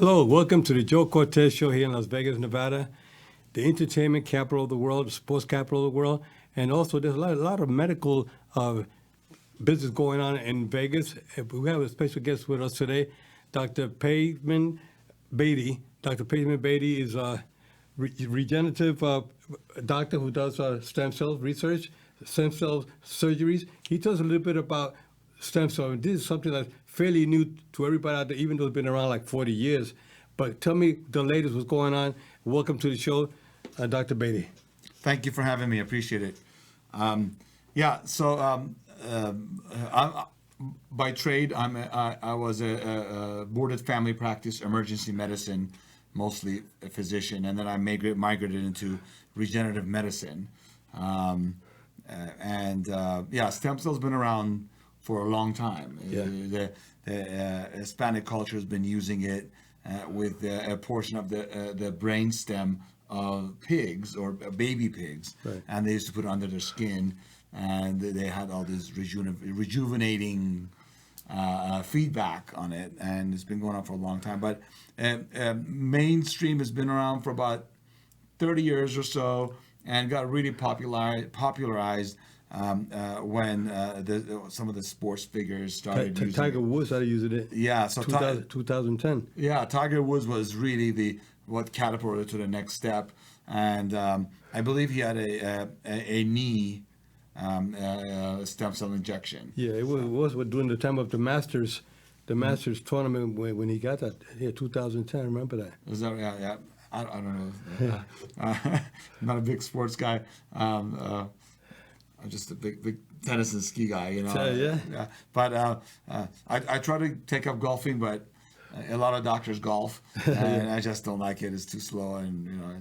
Hello, welcome to the Joe Cortez Show here in Las Vegas, Nevada, the entertainment capital of the world, the sports capital of the world, and also there's a lot of medical business going on in Vegas. We have a special guest with us today, Dr. Payman Bady. Dr. Payman Bady is a regenerative doctor who does stem cell research, stem cell surgeries. He tells a little bit about stem cell. This is something that's fairly new to everybody out there, even though it's been around like 40 years. But tell me the latest, what's going on. Welcome to the show, Dr. Bady. Thank you for having me. I appreciate it. By trade, I was a boarded family practice, emergency medicine, mostly a physician, and then I migrated into regenerative medicine. Stem cells been around for a long time. Yeah. The Hispanic culture has been using it with a portion of the brain stem of pigs or baby pigs, right. And they used to put it under their skin, and they had all this rejuvenating feedback on it, and it's been going on for a long time. But mainstream has been around for about 30 years or so, and got really popularized when some of the sports figures started using Tiger it. Woods started using it. Yeah, so 2010. Yeah, Tiger Woods was really what catapulted to the next step, and I believe he had a knee stem cell injection. Yeah, it was during the time of the Masters tournament when he got that. Yeah, 2010. I remember that. Was that yeah? I don't know. I'm not a big sports guy. I'm just a big tennis and ski guy, you know. Yeah. But I try to take up golfing, but a lot of doctors golf, and I just don't like it. It's too slow, and you know.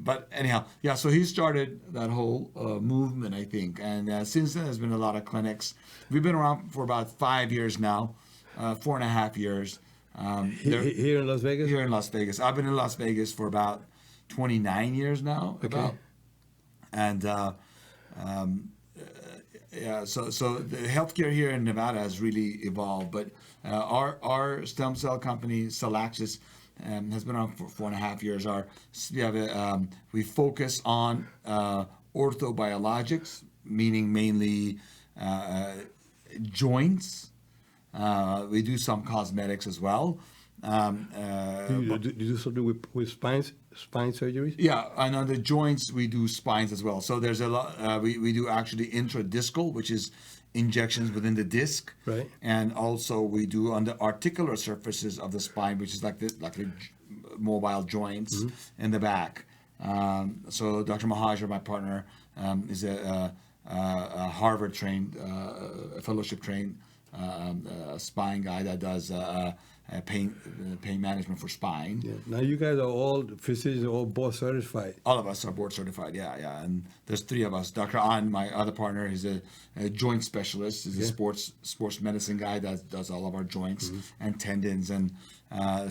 But anyhow, yeah. So he started that whole movement, I think, and since then there's been a lot of clinics. We've been around for about 5 years now, 4.5 years. Here in Las Vegas? Here in Las Vegas. I've been in Las Vegas for about 29 years now. Okay. And so the healthcare here in Nevada has really evolved. But our stem cell company, Cellaxis, has been on for 4.5 years. We focus on orthobiologics, meaning mainly joints. We do some cosmetics as well. You do something with spine surgeries? Yeah, and on the joints we do spines as well. So there's a lot. We do actually intradiscal, which is injections within the disc, right? And also we do on the articular surfaces of the spine, which is like the mobile joints in the back. So Dr. Mahajer, my partner, is a Harvard-trained, fellowship-trained spine guy that does pain management for spine. Yeah. Now you guys are all physicians, all board certified. All of us are board certified. Yeah. And there's 3 of us. Dr. An, my other partner, he's a joint specialist. He's a sports medicine guy that does all of our joints and tendons and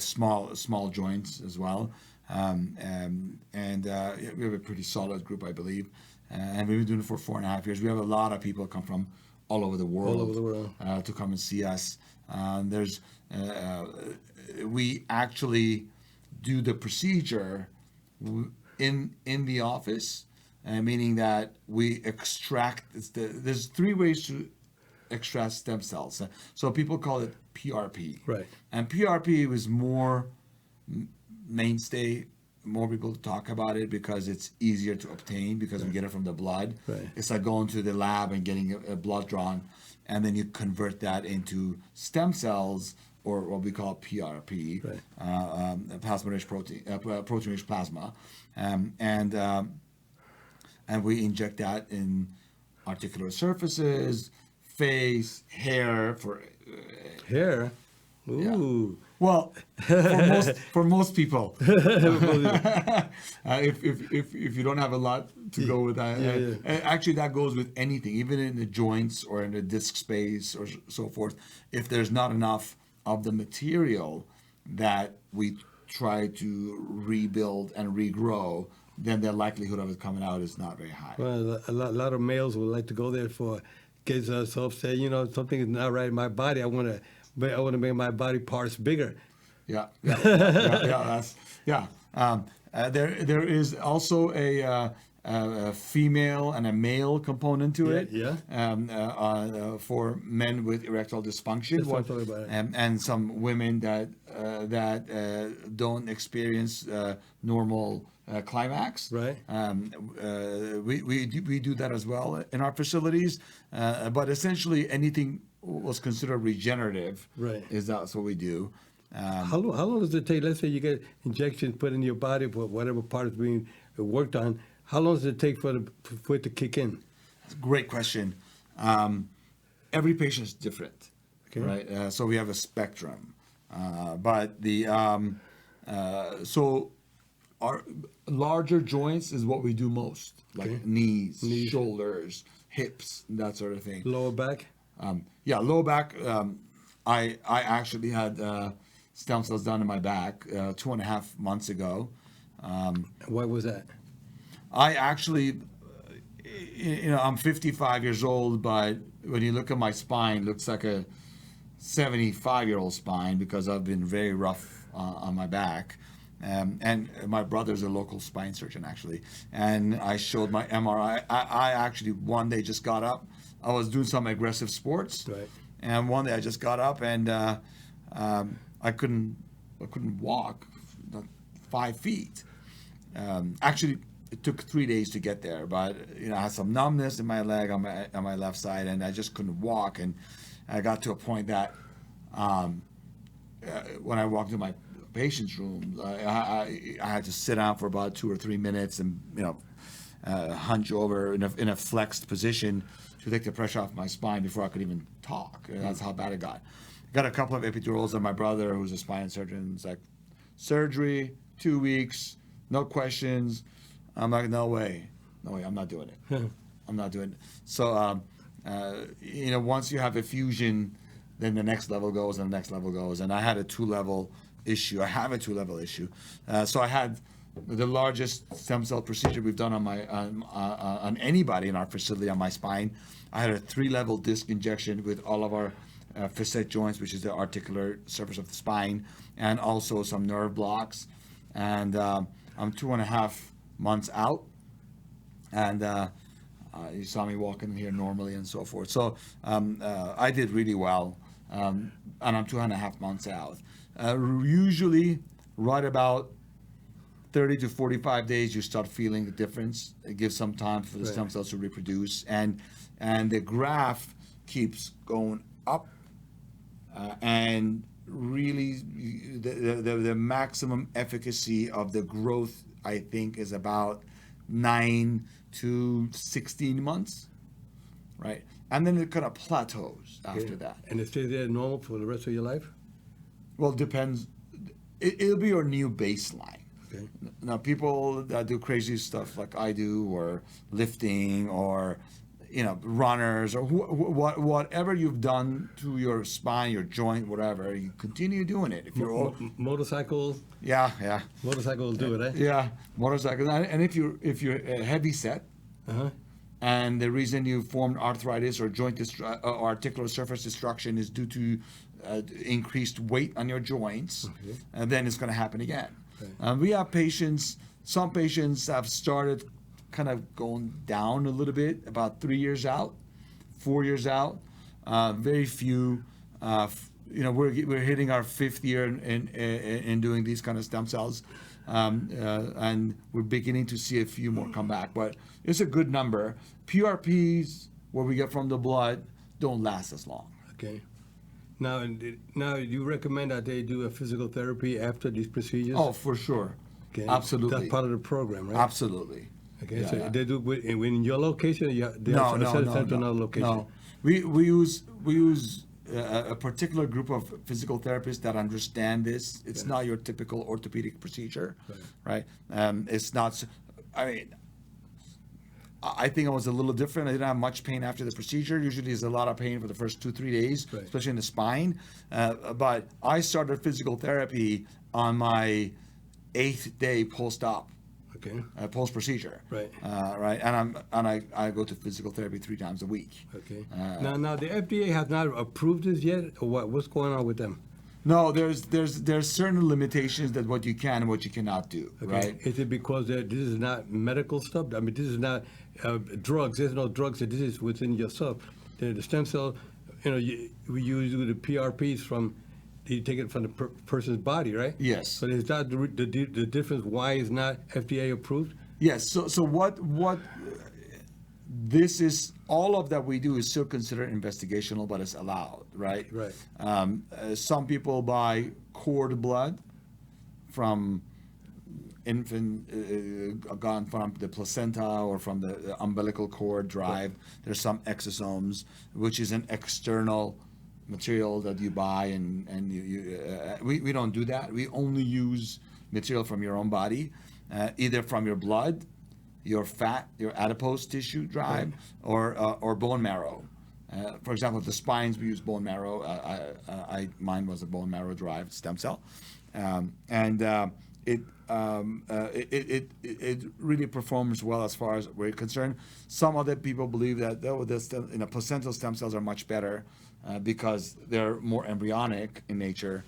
small joints as well. We have a pretty solid group, I believe. And we've been doing it for 4.5 years. We have a lot of people come from all over the world, to come and see us. We actually do the procedure in the office, meaning that we extract. There's 3 ways to extract stem cells. So people call it PRP. Right. And PRP was more mainstay. More people talk about it because it's easier to obtain because we get it from the blood. Right. It's like going to the lab and getting a blood drawn, and then you convert that into stem cells, or what we call PRP, right. Plasma-rich protein, protein-rich plasma, and we inject that in articular surfaces, face, hair for hair. Ooh. Yeah. Well, for most people, if you don't have a lot to go with that, actually that goes with anything, even in the joints or in the disc space or so forth. If there's not enough of the material that we try to rebuild and regrow, then the likelihood of it coming out is not very high. Well, a lot of males would like to go there for kids so upset. You know, something is not right in my body. I want to make my body parts bigger. That's there is also a female and a male component to it. For men with erectile dysfunction, That's what I'm talking about. and some women that don't experience normal climax. Right. We do that as well in our facilities, but essentially anything was considered regenerative. Right. That's what we do. How long does it take? Let's say you get injections put in your body for whatever part is being worked on. How long does it take for it to kick in? That's a great question. Every patient is different, Okay. right? So we have a spectrum, but so our larger joints is what we do most, like Okay. knees, shoulders, hips, that sort of thing. Lower back? Lower back. I actually had stem cells done in my back 2.5 months ago. Why was that? I actually, I'm 55 years old, but when you look at my spine, it looks like a 75-year-old spine because I've been very rough on my back. And my brother's a local spine surgeon, actually. And I showed my MRI. I actually one day just got up. I was doing some aggressive sports. Right. And one day I just got up and I couldn't walk 5 feet. Actually, it took 3 days to get there, but I had some numbness in my leg on my left side, and I just couldn't walk. And I got to a point that when I walked into my patient's room, I had to sit down for about 2 or 3 minutes and hunch over in a flexed position to take the pressure off my spine before I could even talk. That's how bad it got. Got a couple of epidurals, and my brother, who's a spine surgeon, was like, surgery, 2 weeks, no questions. I'm like, no way, I'm not doing it. I'm not doing it. So, once you have a fusion, then the next level goes and the next level goes. And I had a 2-level issue. I have a 2-level issue. So I had the largest stem cell procedure we've done on anybody in our facility on my spine. I had a 3-level disc injection with all of our facet joints, which is the articular surface of the spine, and also some nerve blocks. And I'm 2.5 months out, and you saw me walking here normally and so forth. So I did really well, and I'm 2.5 months out. Usually, right about 30 to 45 days, you start feeling the difference. It gives some time for the stem cells to reproduce, and the graph keeps going up, and really the maximum efficacy of the growth, I think, is about 9 to 16 months, right? And then it kind of plateaus after that. And it stays there normal for the rest of your life? Well, it depends. It'll be your new baseline. Okay. Now, people that do crazy stuff like I do, or lifting, or runners, or whatever you've done to your spine, your joint, whatever, you continue doing it. If you're motorcycle. Yeah. Motorcycle will do it, eh? Yeah, motorcycle. And if you're heavy set, and the reason you formed arthritis or joint or articular surface destruction is due to increased weight on your joints, and then it's going to happen again. We have patients. Some patients have started kind of going down a little bit, about 3 years out, 4 years out. Very few. We're hitting our 5th year in doing these kind of stem cells, and we're beginning to see a few more come back. But it's a good number. PRPs, what we get from the blood, don't last as long. Okay. Now, you recommend that they do a physical therapy after these procedures? Oh, for sure. Okay. Absolutely. That's part of the program, right? Absolutely. Okay, Yeah, so yeah. they do it in your location, or they No, have no, to send to no, another location? no. We use a particular group of physical therapists that understand this. It's not your typical orthopedic procedure, right? It's not. I think I was a little different. I didn't have much pain after the procedure. Usually, there's a lot of pain for the first 2-3 days, especially in the spine. But I started physical therapy on my 8th day post-op. Okay. Post procedure, Right. Right, and I go to physical therapy 3 times a week. Okay. Now the FDA has not approved this yet, or what? What's going on with them? No, there's certain limitations that what you can and what you cannot do, Okay. right? Is it because this is not medical stuff? I mean, this is not drugs. There's no drugs. This is within yourself. The stem cell, we use the PRPs from, you take it from the person's body, right? Yes. So is that the difference why it's not FDA approved? Yes. So what this is, all of that we do is still considered investigational, but it's allowed, right? Right. Some people buy cord blood from infant gone from the placenta or from the umbilical cord drive. There's some exosomes, which is an external material that you buy, and we don't do that. We only use material from your own body, either from your blood, your fat, your adipose tissue drive, or bone marrow. For example, the spines, we use bone marrow. Mine was a bone marrow derived stem cell, it really performs well as far as we're concerned. Some other people believe that placental stem cells are much better because they're more embryonic in nature,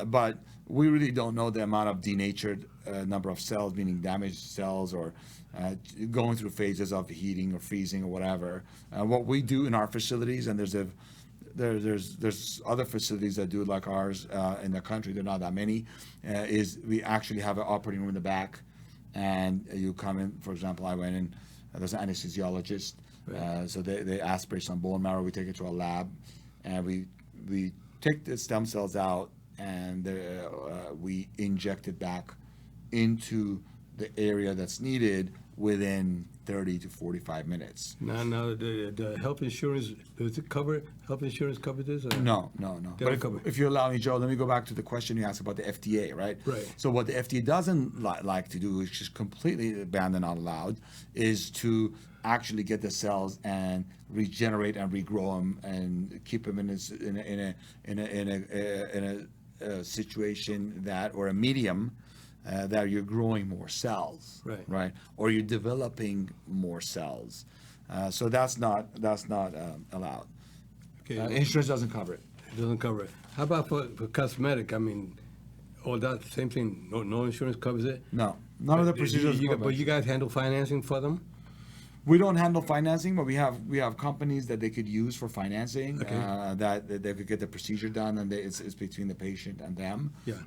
but we really don't know the amount of denatured number of cells, meaning damaged cells, or going through phases of heating or freezing or whatever. What we do in our facilities, and there's other facilities that do it like ours in the country. There are not that many. Is we actually have an operating room in the back, and you come in. For example, I went in. There's an anesthesiologist, so they aspirate some bone marrow. We take it to a lab, and we take the stem cells out, and we inject it back into the area that's needed within 30 to 45 minutes. Now, the health insurance, does it cover, health insurance cover this? Or? No. They But don't cover. if you allow me, Joe, let me go back to the question you asked about the FDA, right? Right. So what the FDA doesn't like to do, which is completely banned and not allowed, is to actually get the cells and regenerate and regrow them and keep them in a situation that, or a medium that you're growing more cells, right? Or you're developing more cells. So that's not allowed. Okay. Insurance doesn't cover it. It doesn't cover it. How about for cosmetic? I mean, all that same thing. No insurance covers it. No, none of the procedures. But you guys handle financing for them? We don't handle financing, but we have companies that they could use for financing. That they could get the procedure done, and it's between the patient and them. Yeah.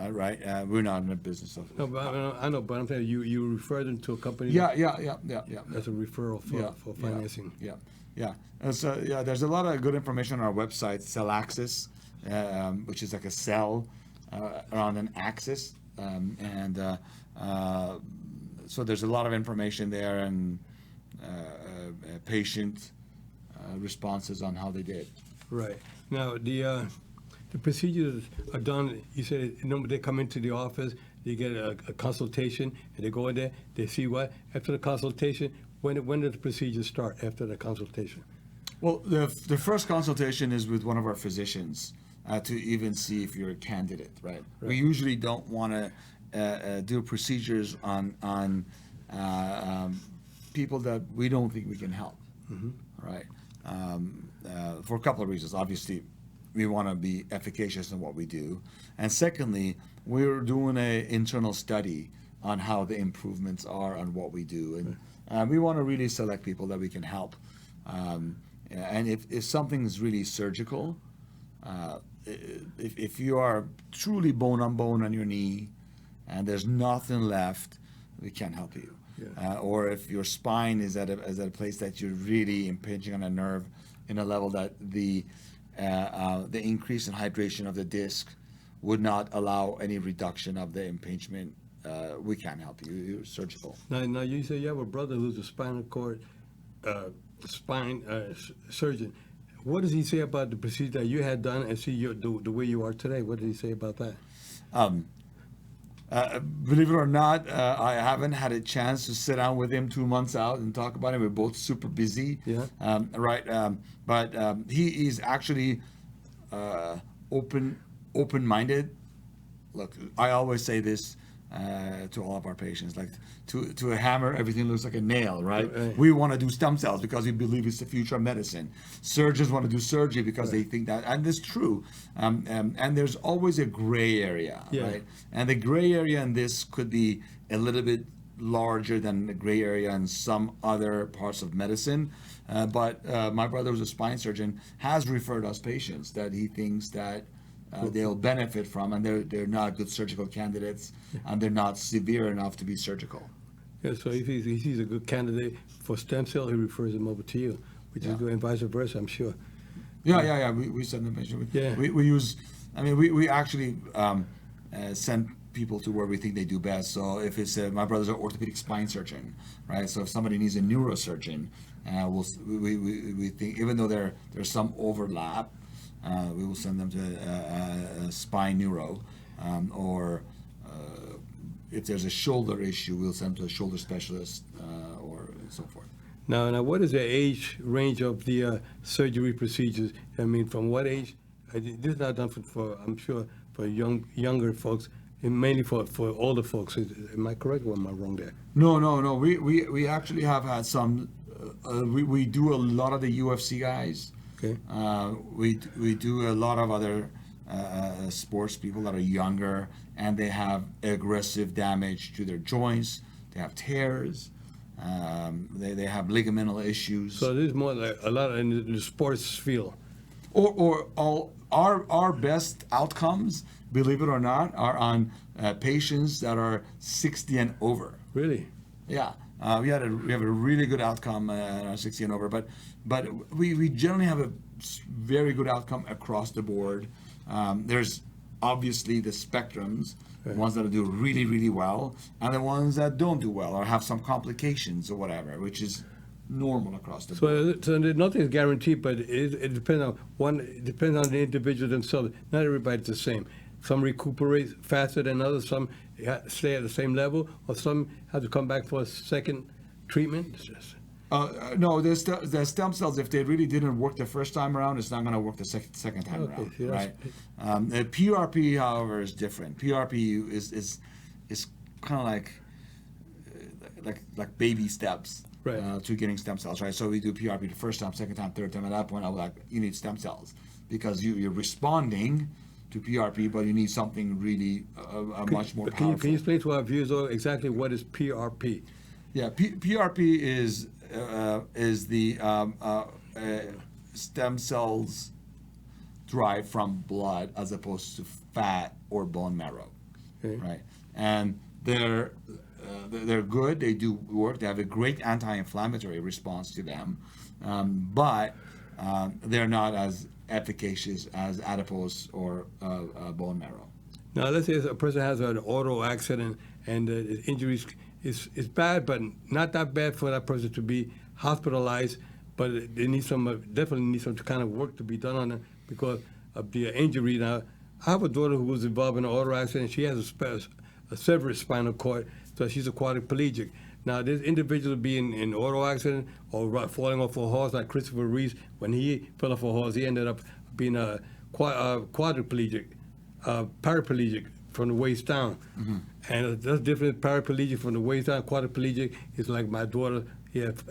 Right. We're not in the business of. No, but I know, but I'm saying you refer them to a company. Yeah. That's a referral for financing. Yeah. So there's a lot of good information on our website, Cell Axis, which is like a cell around an axis, so there's a lot of information there, and patient responses on how they did. Right. Now, the procedures are done, you said, they come into the office, they get a consultation, and they go in there, they see what? After the consultation, when does the procedure start after the consultation? Well, the first consultation is with one of our physicians to even see if you're a candidate, right? We usually don't want to do procedures on people that we don't think we can help, right? For a couple of reasons. Obviously, we want to be efficacious in what we do, and secondly, we're doing an internal study on how the improvements are on what we do, and we want to really select people that we can help. And if something is really surgical, if you are truly bone on bone on your knee, and there's nothing left, we can't help you. Or if your spine is at a place that you're really impinging on a nerve in a level that the increase in hydration of the disc would not allow any reduction of the impingement, we can't help you. You're surgical. Now you say you have a brother who's a spinal cord surgeon. What does he say about the procedure that you had done and see the way you are today? What did he say about that? Believe it or not, I haven't had a chance to sit down with him 2 months out and talk about it. We're both super busy. Yeah. But he is actually open-minded. Look, I always say this: to all of our patients. Like to a hammer, everything looks like a nail, right? Right. We want to do stem cells because we believe it's the future of medicine. Surgeons want to do surgery because they think that, and it's true. And there's always a gray area, Yeah. right? And the gray area in this could be a little bit larger than the gray area in some other parts of medicine. But my brother, who's a spine surgeon, has referred us patients that he thinks that they'll benefit from, and they're not good surgical candidates, and they're not severe enough to be surgical. Yeah, so if he's a good candidate for stem cell, he refers them over to you, which is good, and vice versa, I'm sure. Yeah. We send them patients. Yeah. We use, I mean, we actually send people to where we think they do best. So if it's my brother's an orthopedic spine surgeon, right? So if somebody needs a neurosurgeon, we think, even though there's some overlap, we will send them to a spine neuro, or if there's a shoulder issue, we'll send them to a shoulder specialist, or so forth. Now, what is the age range of the surgery procedures? I mean, from what age? This is not done for I'm sure, for younger folks, and mainly for older folks. Am I correct, or am I wrong there? No. We actually have had some. We do a lot of the UFC guys. Okay. We do a lot of other sports people that are younger, and they have aggressive damage to their joints. They have tears. They have ligamental issues. So this is more like a lot in the sports field. Or all our best outcomes, believe it or not, are on patients that are 60 and over. Really? Yeah, we have a really good outcome on 60 and over, but we generally have a very good outcome across the board. There's obviously the spectrums, the ones that do really, really well, and the ones that don't do well or have some complications or whatever, which is normal across the board. So nothing is guaranteed, but it depends on It depends on the individual themselves. Not everybody's the same. Some recuperate faster than others. Some stay at the same level, or some have to come back for a second treatment. No, the stem cells, if they really didn't work the first time around, it's not going to work the second time around, see, right? The PRP, however, is different. PRP is kind of like baby steps. Right. To getting stem cells, right? So we do PRP the first time, second time, third time. At that point, I was like, you need stem cells because you're responding to PRP, but you need something really much more powerful. Can you explain to our viewers exactly what is PRP? Yeah, PRP is the stem cells derived from blood as opposed to fat or bone marrow, right? And they're good. They do work. They have a great anti-inflammatory response to them, but they're not as efficacious as adipose or bone marrow. Now, let's say a person has an auto accident and the injuries is bad, but not that bad for that person to be hospitalized. But they need definitely need some kind of work to be done on them because of the injury. Now, I have a daughter who was involved in an auto accident. She has a severed spinal cord, so she's a quadriplegic. Now, this individual being in an auto accident or falling off a horse, like Christopher Reeves, when he fell off a horse, he ended up being a quadriplegic, paraplegic from the waist down. Mm-hmm. And that's different. Paraplegic from the waist down. Quadriplegic is like my daughter. He had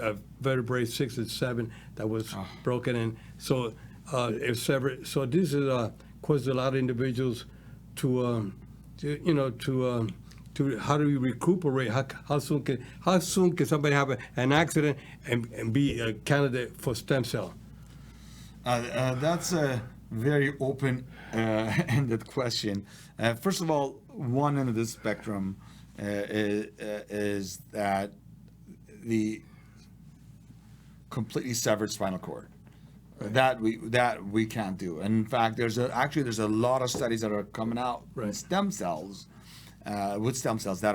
vertebrae 6 and 7 that was broken, and so it's severed. So this is causes a lot of individuals to how do we recuperate? How soon can somebody have an accident and be a candidate for stem cell? That's a very open-ended question. First of all, one end of the spectrum is that the completely severed spinal cord. Right. That we can't do. And in fact, there's a lot of studies that are coming out with stem cells that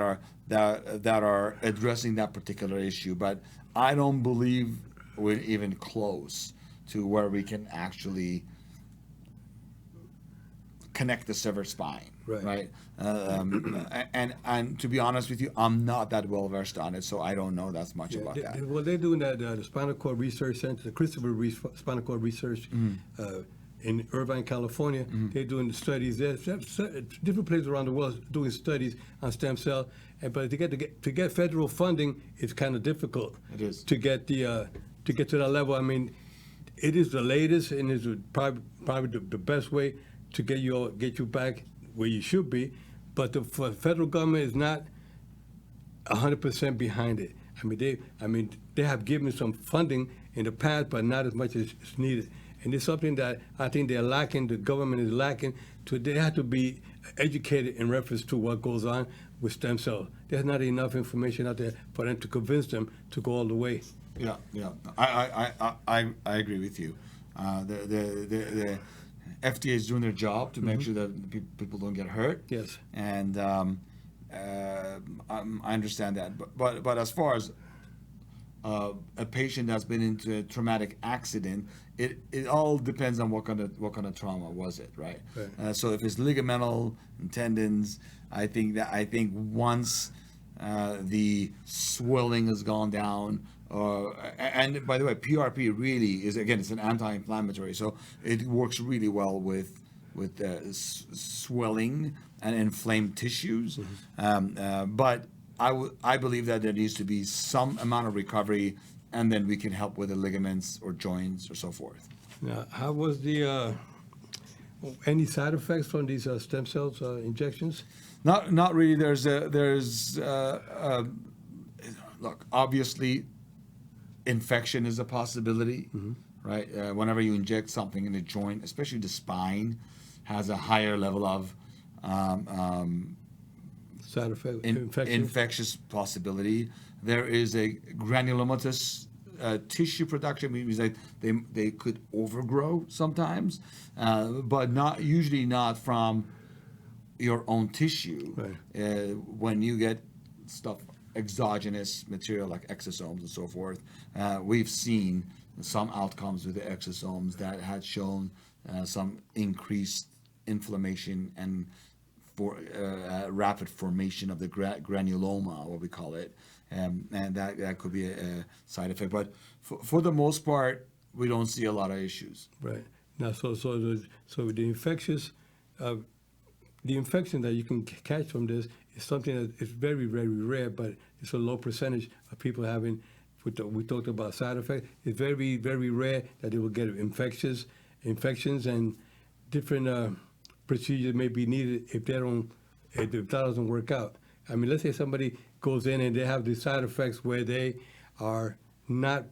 are addressing that particular issue. But I don't believe we're even close to where we can actually connect the severed spine, right? And to be honest with you, I'm not that well versed on it, so I don't know that much about that. Well, they're doing that. The Spinal Cord Research Center, the Christopher Reeve Spinal Cord Research in Irvine, California. They're doing studies there. Different places around the world doing studies on stem cell. But to get federal funding, it's kind of difficult. It is. To get to get to that level. I mean, it is the latest and is probably the best way to get you back where you should be. But the federal government is not 100% behind it. I mean, they have given some funding in the past, but not as much as is needed. And it's something that I think they're lacking. The government is lacking. They have to be educated in reference to what goes on with stem cells. There's not enough information out there for them to convince them to go all the way. Yeah. I agree with you. The FDA is doing their job to make sure that people don't get hurt. Yes. And I understand that. But as far as a patient that's been into a traumatic accident, it all depends on what kind of trauma was it, right? Right. So if it's ligamental and tendons, I think once the swelling has gone down, and by the way, PRP really is, again, it's an anti-inflammatory, so it works really well with swelling and inflamed tissues. But I believe that there needs to be some amount of recovery, and then we can help with the ligaments or joints or so forth. Now, how was any side effects from these stem cells injections? Not really. Look, obviously, infection is a possibility, right? Whenever you inject something in the joint, especially the spine, has a higher level of Side effect, infection? infectious possibility. There is a granulomatous tissue production, means that they could overgrow sometimes, but usually not from your own tissue. Right. When you get stuff, exogenous material like exosomes and so forth, we've seen some outcomes with the exosomes that had shown some increased inflammation and for rapid formation of the granuloma, what we call it, and that could be a side effect. But for the most part, we don't see a lot of issues. Right. Now, so the infection that you can catch from this is something that is very, very rare, but it's a low percentage of people having. We talked about side effects. It's very, very rare that they will get infections, and different procedures may be needed if that doesn't work out. I mean, let's say somebody goes in and they have these side effects where they are not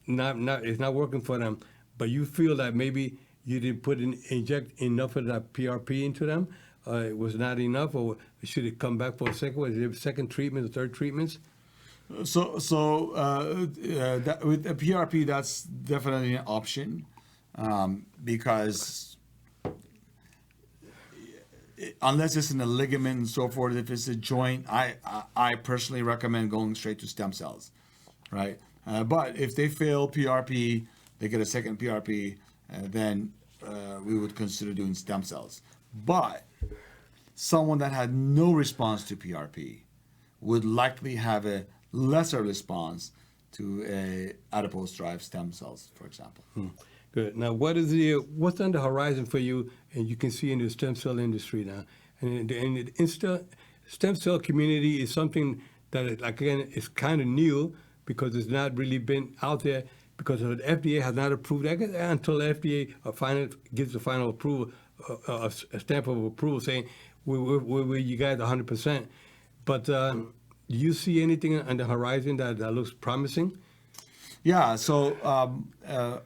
it's not working for them, but you feel that maybe you didn't inject enough of that PRP into them, it was not enough, or should it come back for a second? Was there second treatment or third treatments? So with a PRP, that's definitely an option, because unless it's in the ligament and so forth, if it's a joint, I personally recommend going straight to stem cells, right? But if they fail PRP, they get a second PRP, then we would consider doing stem cells. But someone that had no response to PRP would likely have a lesser response to adipose-derived stem cells, for example. Good. Now, what's on the horizon for you, and you can see in the stem cell industry now? And the stem cell community is something that, again, is kind of new because it's not really been out there because the FDA has not approved it until the FDA gives the final approval, a stamp of approval saying, you guys 100%. But do you see anything on the horizon that looks promising? Yeah, so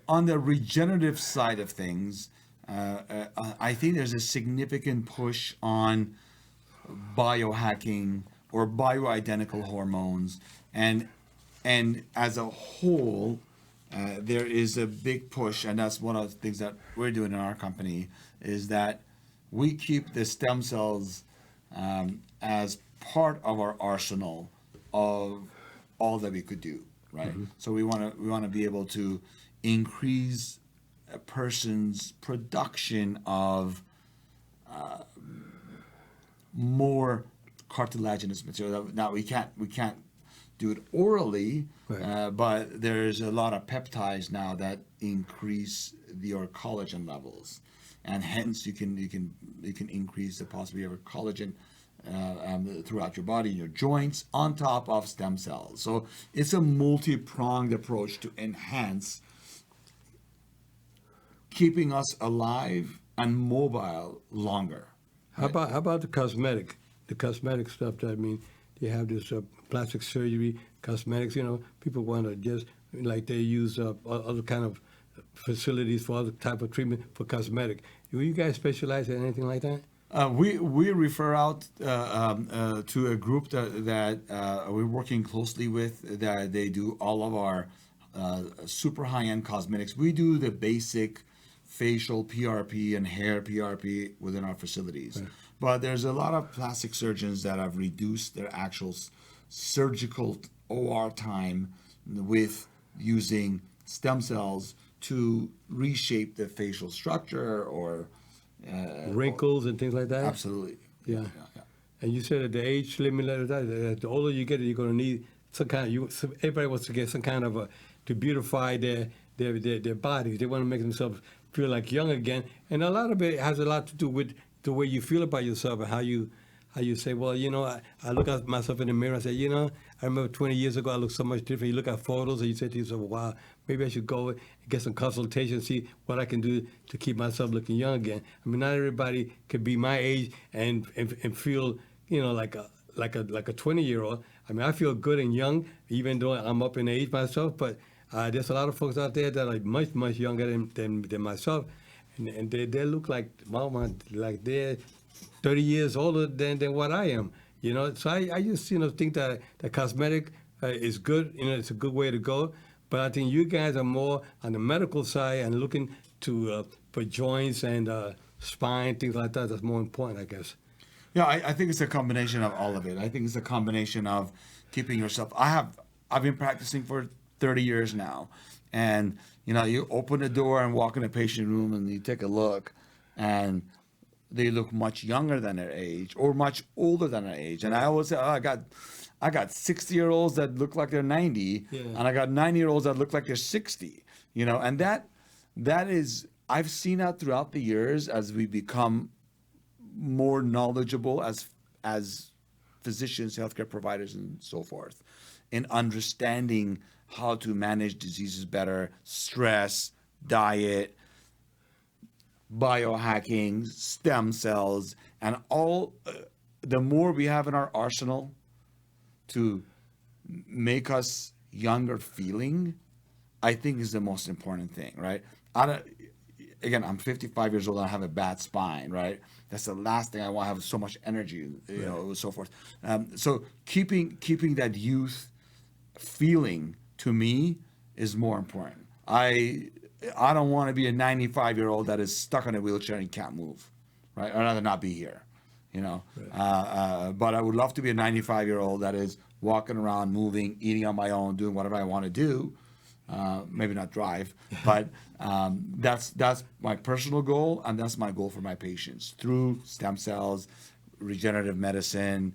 on the regenerative side of things, I think there's a significant push on biohacking or bioidentical hormones, and as a whole, there is a big push, and that's one of the things that we're doing in our company, is that we keep the stem cells as part of our arsenal of all that we could do. Right. So we want to be able to increase a person's production of more cartilaginous material. Now we can't do it orally, Right. but there's a lot of peptides now that increase your collagen levels, and hence you can increase the possibility of collagen throughout your body, your joints, on top of stem cells. So it's a multi-pronged approach to enhance keeping us alive and mobile longer. How about the cosmetic stuff? That I mean, they have this plastic surgery, cosmetics. People want to just like they use other kind of facilities for other type of treatment for cosmetic. Do you guys specialize in anything like that? We refer out to a group that we're working closely with, that they do all of our super high-end cosmetics. We do the basic facial PRP and hair PRP within our facilities. Right. But there's a lot of plastic surgeons that have reduced their actual surgical OR time with using stem cells to reshape the facial structure or Wrinkles and things like that. absolutely. Yeah. And you said at the age limit, the older you get, you're going to need some kind of. Everybody wants to get some kind of to beautify their bodies. They want to make themselves feel like young again, and a lot of it has a lot to do with the way you feel about yourself and how you say, well, I look at myself in the mirror and say, I remember 20 years ago I looked so much different. You look at photos and you say to yourself, wow, maybe I should go and get some consultation, see what I can do to keep myself looking young again. I mean, not everybody could be my age and feel, like a 20-year-old. I mean, I feel good and young, even though I'm up in age myself, but there's a lot of folks out there that are much, much younger than myself, and they look like they're 30 years older than what I am. So I just think that the cosmetic is good. It's a good way to go. But I think you guys are more on the medical side and looking to for joints and spine, things like that. That's more important, I guess. Yeah, I think it's a combination of all of it. I think it's a combination of keeping yourself. I've been practicing for 30 years now, and you open the door and walk in a patient room and you take a look, and they look much younger than their age or much older than their age. And I always say, I got 60-year-olds that look like they're 90, Yeah. and I got 90-year-olds that look like they're 60. And that is, I've seen that throughout the years as we become more knowledgeable as physicians, healthcare providers, and so forth, in understanding how to manage diseases better, stress, diet, biohacking, stem cells, and all. The more we have in our arsenal to make us younger feeling, I think is the most important thing, right? Again, I'm 55 years old and I have a bad spine, right? That's the last thing I want. I have so much energy, and so forth. So keeping that youth feeling, to me, is more important. I don't want to be a 95-year-old that is stuck in a wheelchair and can't move, right? I'd rather not be here, Right. But I would love to be a 95-year-old that is walking around, moving, eating on my own, doing whatever I want to do. Maybe not drive, but that's my personal goal, and that's my goal for my patients through stem cells, regenerative medicine,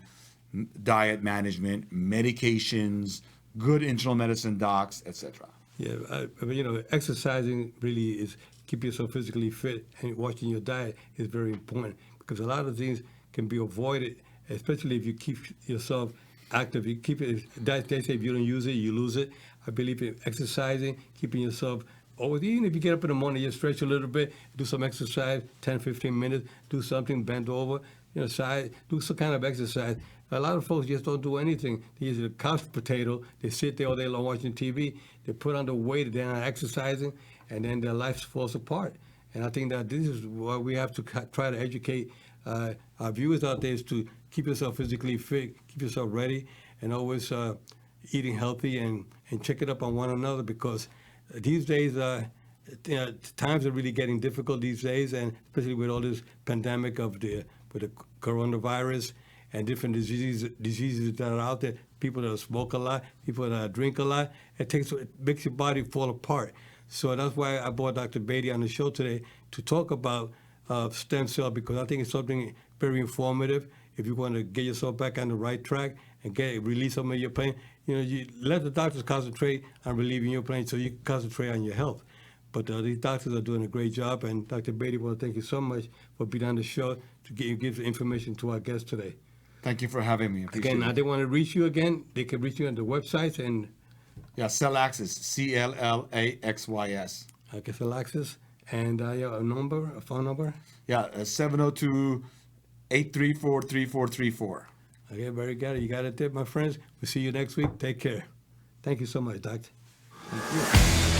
diet management, medications, good internal medicine docs, etc. Yeah, I mean, exercising really is keep yourself physically fit, and watching your diet is very important because a lot of things can be avoided, especially if you keep yourself active. You keep it. They say if you don't use it, you lose it. I believe in exercising, keeping yourself always, even if you get up in the morning, you stretch a little bit, do some exercise, 10, 15 minutes, do something, bend over, side, do some kind of exercise. A lot of folks just don't do anything. They use a couch potato. They sit there all day long watching TV. They put on the weight. They're not exercising, and then their life falls apart. And I think that this is what we have to try to educate our viewers out there, is to keep yourself physically fit, keep yourself ready, and always eating healthy and check it up on one another, because these days times are really getting difficult these days, and especially with all this pandemic with the coronavirus and different diseases that are out there. People that smoke a lot, people that drink a lot, it makes your body fall apart. So that's why I brought Dr. Bady on the show today to talk about stem cell, because I think it's something very informative. if you want to get yourself back on the right track and release some of your pain, you let the doctors concentrate on relieving your pain so you can concentrate on your health. But these doctors are doing a great job, and Dr. Bady, well, thank you so much for being on the show to give the information to our guests today. Thank you for having me. Appreciate Again, it. now they want to reach you again, they can reach you on the websites and Yeah, Cellaxis, CLLAXYS. I guess Alexis, and a phone number. Yeah, 702-834-3434. Okay, very good. You got it there, my friends. We'll see you next week. Take care. Thank you so much, Doctor. Thank you.